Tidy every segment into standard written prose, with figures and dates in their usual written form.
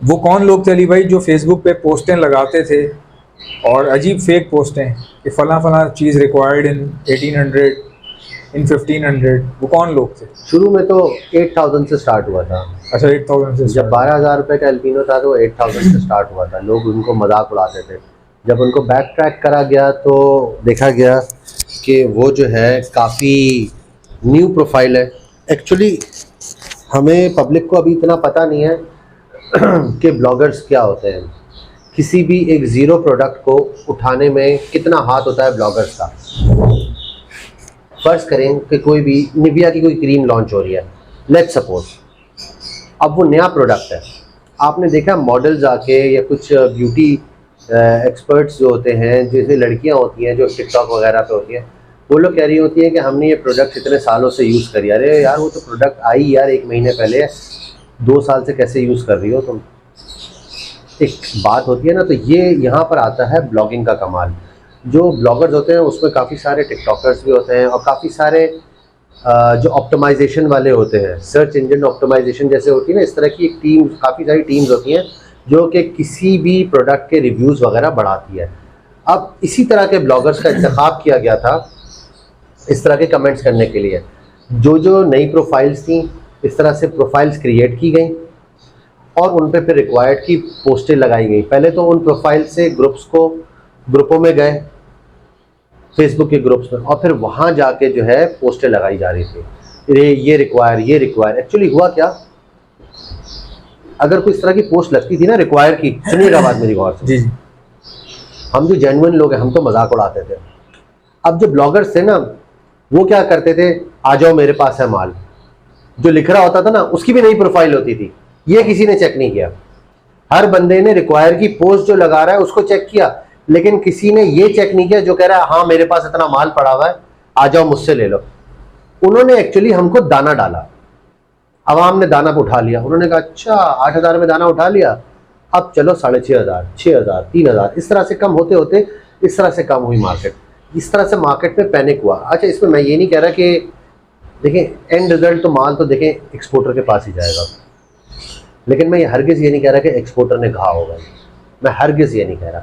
वो कौन लोग थे अली भाई जो फेसबुक पे पोस्टें लगाते थे और अजीब फेक पोस्टें कि फला फला चीज़ रिक्वायर्ड इन 1800, इन 1500? वो कौन लोग थे? शुरू में तो 8000 से स्टार्ट हुआ था। अच्छा, 8000 से जब 12,000 रुपये का एल्पिनो था तो 8000 से स्टार्ट हुआ था। लोग उनको मजाक उड़ाते थे। जब उनको बैक ट्रैक करा गया तो देखा गया कि वो जो है काफ़ी न्यू प्रोफाइल है। एक्चुअली हमें पब्लिक को अभी इतना पता नहीं है कि ब्लॉगर्स क्या होते हैं। किसी भी एक ज़ीरो प्रोडक्ट को उठाने में कितना हाथ होता है ब्लॉगर्स का। फ़र्ज़ करें कि कोई भी निविया की कोई क्रीम लॉन्च हो रही है, लेट्स सपोज। अब वो नया प्रोडक्ट है, आपने देखा मॉडल्स आके या कुछ ब्यूटी एक्सपर्ट्स जो होते हैं, जैसे लड़कियां होती हैं जो टिकटॉक वगैरह पे होती हैं, वो लोग कह रही होती हैं कि हमने ये प्रोडक्ट इतने सालों से यूज़ करी। अरे यार, वो तो प्रोडक्ट आई यार 1 महीने पहले, 2 साल से कैसे यूज़ कर रही हो तुम। एक बात होती है ना। तो ये यहाँ पर आता है ब्लॉगिंग का कमाल। जो ब्लॉगर्स होते हैं उसमें काफ़ी सारे टिकटॉकर्स भी होते हैं और काफ़ी सारे जो ऑप्टिमाइजेशन वाले होते हैं, सर्च इंजन ऑप्टिमाइजेशन जैसे होती है ना, इस तरह की एक टीम, काफ़ी सारी टीम्स होती हैं जो कि किसी भी प्रोडक्ट के रिव्यूज़ वगैरह बढ़ाती है। अब इसी तरह के ब्लॉगर्स का इंतखाब किया गया था इस तरह के कमेंट्स करने के लिए। जो नई प्रोफाइल्स थी, इस तरह से प्रोफाइल्स क्रिएट की गई और उन पे फिर रिक्वायर्ड की पोस्टें लगाई गई। पहले तो उन प्रोफाइल से ग्रुपों में गए, फेसबुक के ग्रुप्स में, और फिर वहाँ जाके जो है पोस्टें लगाई जा रही थी, ये रिक्वायर। एक्चुअली हुआ क्या, अगर कोई इस तरह की पोस्ट लगती थी ना रिक्वायर की, सुनिएगा बात मेरी गौर से। जी जी। हम जो जेन्युइन लोग हैं हम तो मजाक उड़ाते थे। अब जो ब्लॉगर्स थे ना, वो क्या करते थे, आ जाओ मेरे पास है माल। जो लिख रहा होता था ना, उसकी भी नई प्रोफाइल होती थी, ये किसी ने चेक नहीं किया। हर बंदे ने रिक्वायर की पोस्ट जो लगा रहा है उसको चेक किया, लेकिन किसी ने ये चेक नहीं किया जो कह रहा है हाँ मेरे पास इतना माल पड़ा हुआ है, आ जाओ मुझसे ले लो। उन्होंने एक्चुअली हमको दाना डाला, आवाम ने दाना को उठा लिया। उन्होंने कहा अच्छा 8,000 में दाना उठा लिया, अब चलो 6,500, 6,000, 3,000, इस तरह से कम होते होते इस तरह से कम हुई मार्केट। इस तरह से मार्केट में पैनिक हुआ। अच्छा, इसमें मैं ये नहीं कह रहा कि देखें एंड रिजल्ट तो माल तो देखें एक्सपोर्टर के पास ही जाएगा, लेकिन मैं हरगिज़ ये नहीं कह रहा कि एक्सपोर्टर ने घा होगा। मैं हरगिज़ ये नहीं कह रहा।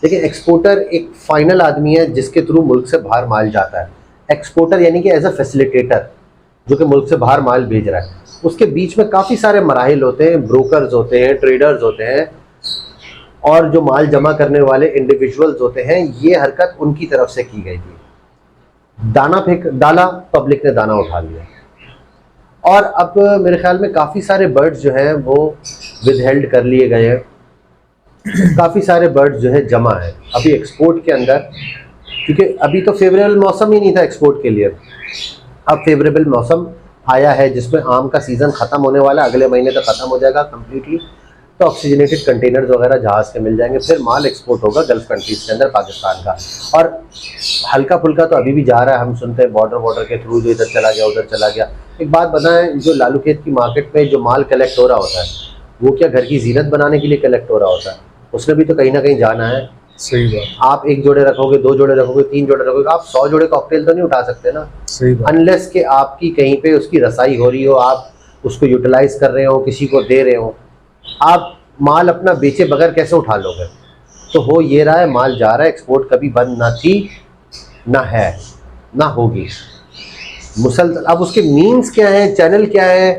देखिए, एक्सपोर्टर एक फाइनल आदमी है जिसके थ्रू मुल्क से बाहर माल जाता है। एक्सपोर्टर यानी कि एज अ फैसिलिटेटर जो कि मुल्क से बाहर माल भेज रहा है। उसके बीच में काफ़ी सारे मराहिल होते हैं, ब्रोकर्स होते हैं, ट्रेडर्स होते हैं, और जो माल जमा करने वाले इंडिविजुअल्स होते हैं। ये हरकत उनकी तरफ से की गई थी। दाना फेंक डाला, पब्लिक ने दाना उठा लिया, और अब मेरे ख्याल में काफ़ी सारे बर्ड्स जो हैं वो विदहेल्ड कर लिए गए हैं। काफ़ी सारे बर्ड्स जो है जमा है अभी एक्सपोर्ट के अंदर, क्योंकि अभी तो फेवरेबल मौसम ही नहीं था एक्सपोर्ट के लिए। अब फेवरेबल मौसम आया है जिसमें आम का सीज़न ख़त्म होने वाला है, अगले महीने तक ख़त्म हो जाएगा कम्प्लीटली। तो ऑक्सीजनेटेड कंटेनर्स वगैरह जहाज़ के मिल जाएंगे, फिर माल एक्सपोर्ट होगा गल्फ़ कंट्रीज़ के अंदर पाकिस्तान का। और हल्का फुल्का तो अभी भी जा रहा है, हम सुनते हैं बॉर्डर के थ्रू, जो इधर चला गया उधर चला गया। एक बात बताएं, जो लालू खेत की मार्केट में जो माल कलेक्ट हो रहा होता है, वो क्या घर की जीनत बनाने के लिए कलेक्ट हो रहा होता है? उसने भी तो कहीं ना कहीं जाना है। सही बात। आप 1 जोड़े रखोगे, 2 जोड़े रखोगे, 3 जोड़े रखोगे, आप 100 जोड़े कॉकटेल तो नहीं उठा सकते ना। सही बात। अनलेस कि आपकी कहीं पे उसकी रसाई हो रही हो, आप उसको यूटिलाइज कर रहे हो, किसी को दे रहे हो। आप माल अपना बेचे बगैर कैसे उठा लोगे? तो हो ये रहा है, माल जा रहा है, एक्सपोर्ट कभी बंद ना थी, ना है, ना होगी, मुसलसल। अब उसके मीन्स क्या है, चैनल क्या है,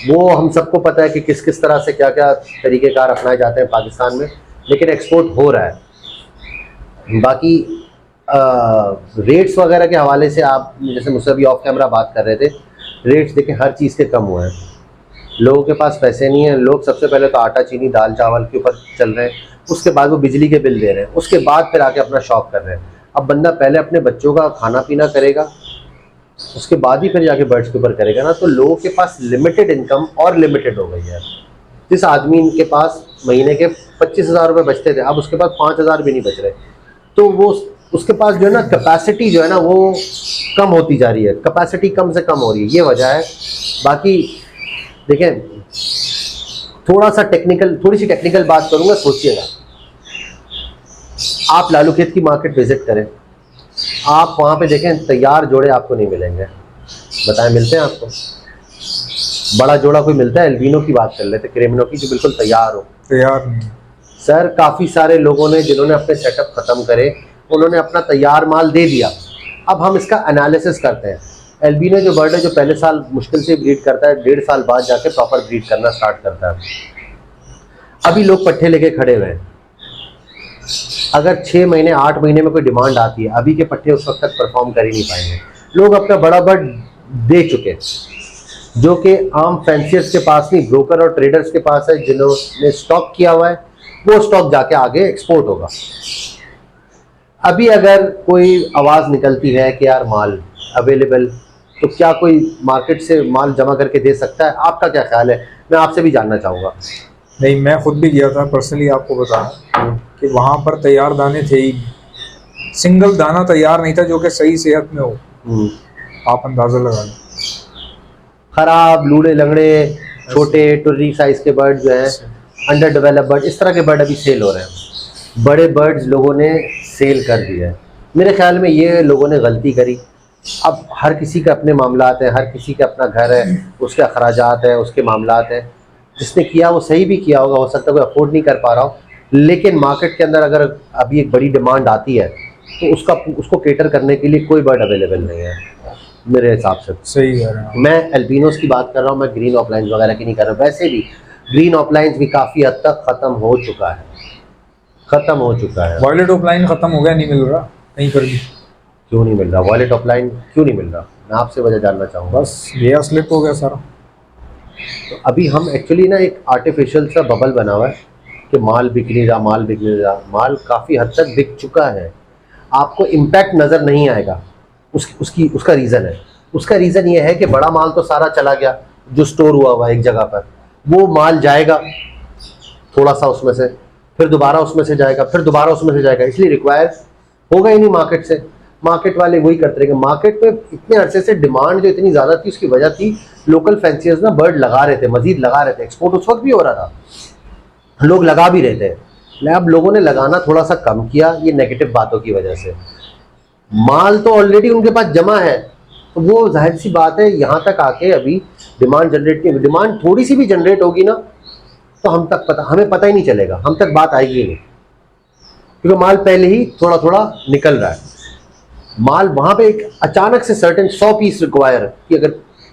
वो हम सबको पता है कि किस किस तरह से क्या क्या तरीक़ेकार अपनाए जाते हैं पाकिस्तान में, लेकिन एक्सपोर्ट हो रहा है। बाकी रेट्स वगैरह के हवाले से आप जैसे मुझसे अभी ऑफ कैमरा बात कर रहे थे, रेट्स देखें हर चीज़ के कम हुए हैं। लोगों के पास पैसे नहीं है, लोग सबसे पहले तो आटा चीनी दाल चावल के ऊपर चल रहे हैं, उसके बाद वो बिजली के बिल दे रहे हैं, उसके बाद फिर आके अपना शौक कर रहे हैं। अब बंदा पहले अपने बच्चों का खाना पीना करेगा, उसके बाद ही फिर जाके बर्ड्स के ऊपर करेगा ना। तो लोगों के पास लिमिटेड इनकम और लिमिटेड हो गई है। जिस आदमी के पास महीने के 25,000 रुपये बचते थे, अब उसके पास 5,000 भी नहीं बच रहे। तो वो उसके पास जो है ना कैपेसिटी जो है ना वो कम होती जा रही है, कैपेसिटी कम से कम हो रही है, ये वजह है। बाकी देखें, थोड़ी सी टेक्निकल बात करूंगा, सोचिएगा। आप लालू खेत की मार्केट विजिट करें, आप वहां पे देखें तैयार जोड़े आपको नहीं मिलेंगे। बताएं, मिलते हैं आपको? बड़ा जोड़ा कोई मिलता है, एल्बिनो की बात कर लेते, क्रेमिनो की, जो बिल्कुल तैयार हो। तैयार नहीं। सर काफ़ी सारे लोगों ने जिन्होंने अपने सेटअप ख़त्म करे, उन्होंने अपना तैयार माल दे दिया। अब हम इसका एनालिसिस करते हैं। एल्बिनो जो बर्ड है, जो पहले साल मुश्किल से ब्रीड करता है, 1.5 साल बाद जाके प्रॉपर ब्रीड करना स्टार्ट करता है। अभी लोग पट्टे लेके खड़े हुए हैं। अगर 6 महीने 8 महीने में कोई डिमांड आती है, अभी के पट्टे उस वक्त तक परफॉर्म कर ही नहीं पाएंगे। लोग अपना बड़ा बर्ड दे चुके, जो कि आम फैंसियर्स के पास नहीं, ब्रोकर और ट्रेडर्स के पास है, जिन्होंने स्टॉक किया हुआ है। वो स्टॉक जाके आगे एक्सपोर्ट होगा। अभी अगर कोई आवाज़ निकलती है कि यार माल अवेलेबल, तो क्या कोई मार्केट से माल जमा करके दे सकता है? आपका क्या ख्याल है? मैं आपसे भी जानना चाहूँगा। नहीं, मैं खुद भी गया था पर्सनली, आपको बताऊं कि वहाँ पर तैयार दाने थे ही, सिंगल दाना तैयार नहीं था जो कि सही सेहत में हो। आप अंदाज़ा लगा लें। खराब, लूड़े लंगड़े, छोटे टुर्री साइज के बर्ड जो हैं, अंडर डेवलप बर्ड, इस तरह के बर्ड अभी सेल हो रहे हैं। बड़े बर्ड्स लोगों ने सेल कर दिए हैं। मेरे ख्याल में ये लोगों ने गलती करी। अब हर किसी के अपने मामलात हैं, हर किसी का अपना घर है, उसके अखराजात है, उसके मामलात हैं। जिसने किया वो सही भी किया होगा, हो सकता है कोई अफोर्ड नहीं कर पा रहा हो, लेकिन मार्केट के अंदर अगर अभी एक बड़ी डिमांड आती है तो उसको केटर करने के लिए कोई बर्ड अवेलेबल नहीं है मेरे हिसाब से। सही कह रहे हैं। मैं एल्बिनोस की बात कर रहा हूँ, मैं ग्रीन ऑफलाइंस वगैरह की नहीं कर रहा हूँ। वैसे भी ग्रीन ऑफलाइंस भी काफ़ी हद तक ख़त्म हो चुका है, ख़त्म हो चुका है। वॉयलेट ऑफलाइन ख़त्म हो गया, नहीं मिल रहा कहीं पर भी। क्यों नहीं मिल रहा? वॉयलेट ऑफलाइन क्यों नहीं मिल रहा? मैं आपसे वजह जानना चाहूँगा। बस ये स्लिप हो गया सारा। तो अभी हम एक्चुअली ना एक आर्टिफिशियल सा बबल बना हुआ है कि माल बिक नहीं रहा, माल बिक नहीं रहा। माल काफ़ी हद तक बिक चुका है। आपको इम्पैक्ट नज़र नहीं आएगा। उसका रीज़न है, उसका रीज़न ये है कि बड़ा माल तो सारा चला गया जो स्टोर हुआ एक जगह पर। वो माल जाएगा थोड़ा सा उसमें से, फिर दोबारा उसमें से जाएगा, फिर दोबारा उसमें से जाएगा, इसलिए रिक्वायर होगा ही नहीं मार्केट से। मार्केट वाले वही करते रहेंगे। मार्केट में इतने अरसे से डिमांड जो इतनी ज़्यादा थी, उसकी वजह थी लोकल फैंसियर्स ना बर्ड लगा रहे थे, मजीद लगा रहे थे। एक्सपोर्ट उस वक्त भी हो रहा था, लोग लगा भी रहे थे। अब लोगों ने लगाना थोड़ा सा कम किया, ये नेगेटिव बातों की वजह से। माल तो ऑलरेडी उनके पास जमा है, तो वो जाहिर सी बात है यहाँ तक आके अभी डिमांड जनरेट की, डिमांड थोड़ी सी भी जनरेट होगी ना तो हमें पता ही नहीं चलेगा, हम तक बात आएगी नहीं, क्योंकि माल पहले ही थोड़ा थोड़ा निकल रहा है। माल वहाँ पे एक अचानक से सर्टेन 100 पीस रिक्वायर कि अगर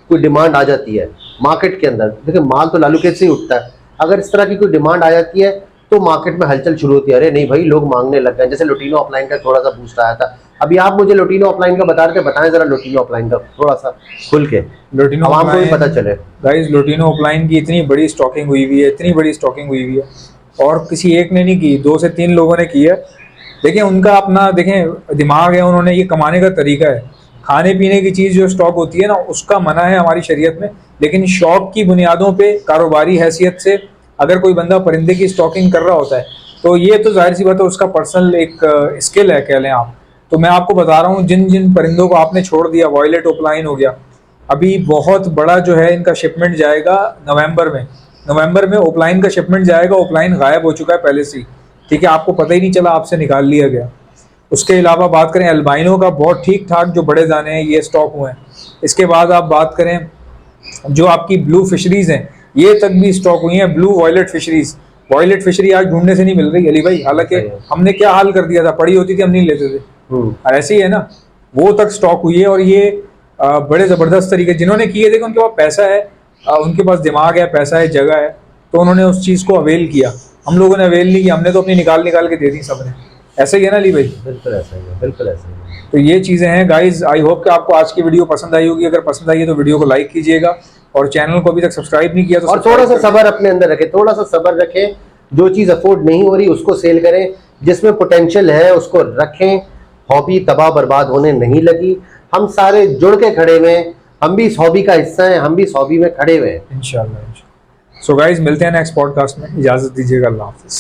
कोई डिमांड आ जाती है मार्केट के अंदर, देखिए माल तो लालूकेट से ही उठता है। अगर इस तरह की कोई डिमांड आ जाती है तो मार्केट में हलचल शुरू होती है। अरे नहीं भाई, लोग मांगने लग गए। जैसे लुटिनो ऑफलाइन का थोड़ा सा बूस्ट आया था। अभी आप मुझे लुटिनो ऑफलाइन का बता रहे थे, बताएं जरा लुटिनो ऑफलाइन का थोड़ा सा खुल के, लुटिनो आवाम को भी पता चले। गाइस, लुटिनो ऑफलाइन की इतनी बड़ी स्टॉकिंग हुई हुई है, इतनी बड़ी स्टॉकिंग हुई हुई है, और किसी एक ने नहीं की, 2 से 3 लोगों ने की है। देखें उनका अपना देखें दिमाग है, उन्होंने ये कमाने का तरीका है। खाने पीने की चीज़ जो स्टॉक होती है ना, उसका मना है हमारी शरीयत में, लेकिन शौक की बुनियादों पे कारोबारी हैसियत से अगर कोई बंदा परिंदे की स्टॉकिंग कर रहा होता है तो ये तो जाहिर सी बात है उसका पर्सनल एक स्किल है, कह लें आप। तो मैं आपको बता रहा हूँ, जिन जिन परिंदों को आपने छोड़ दिया, वॉयलेट ऑफलाइन हो गया, अभी बहुत बड़ा जो है इनका शिपमेंट जाएगा नवंबर में ऑफलाइन का शिपमेंट जाएगा। ऑफलाइन गायब हो चुका है पहले से ही, ठीक है, आपको पता ही नहीं चला, आपसे निकाल लिया गया। उसके अलावा बात करें अल्बाइनो का, बहुत ठीक ठाक जो बड़े दाने हैं ये स्टॉक हुए हैं। इसके बाद आप बात करें जो आपकी ब्लू फिशरीज हैं, ये तक भी स्टॉक हुई हैं। ब्लू वॉयलेट फिशरी आज ढूंढने से नहीं मिल रही अली भाई, हालांकि हमने क्या हाल कर दिया था, पड़ी होती थी हम नहीं लेते थे, ऐसे ही है ना, वो तक स्टॉक हुई है। और ये बड़े ज़बरदस्त तरीके जिन्होंने किए, देखो उनके पास पैसा है, उनके पास दिमाग है, पैसा है, जगह है, तो उन्होंने उस चीज़ को अवेल किया। हम लोगों ने अवेल नहीं किया, हमने तो अपनी निकाल के दे दी सबने। ऐसा ही है ना अली भाई? बिल्कुल ऐसा ही है, बिल्कुल ऐसा ही है। तो ये चीज़ें हैं गाइज। आई होप कि आपको आज की वीडियो पसंद आई होगी। अगर पसंद आई है तो वीडियो को लाइक कीजिएगा, और चैनल को अभी तक सब्सक्राइब नहीं किया तो और थोड़ा सा सब्र अपने अंदर रखें, थोड़ा सा सब्र रखें। जो चीज़ अफोर्ड नहीं हो रही उसको सेल करें, जिसमें पोटेंशियल है उसको रखें। हॉबी तबाह बर्बाद होने नहीं लगी, हम सारे जुड़ के खड़े हुए हैं, हम भी इस हॉबी का हिस्सा हैं, हम भी इस हॉबी में खड़े हुए हैं इंशाल्लाह। सो गाइज, मिलते हैं नेक्स्ट पॉडकास्ट में, इजाज़त दीजिएगा, अल्लाह हाफिज़।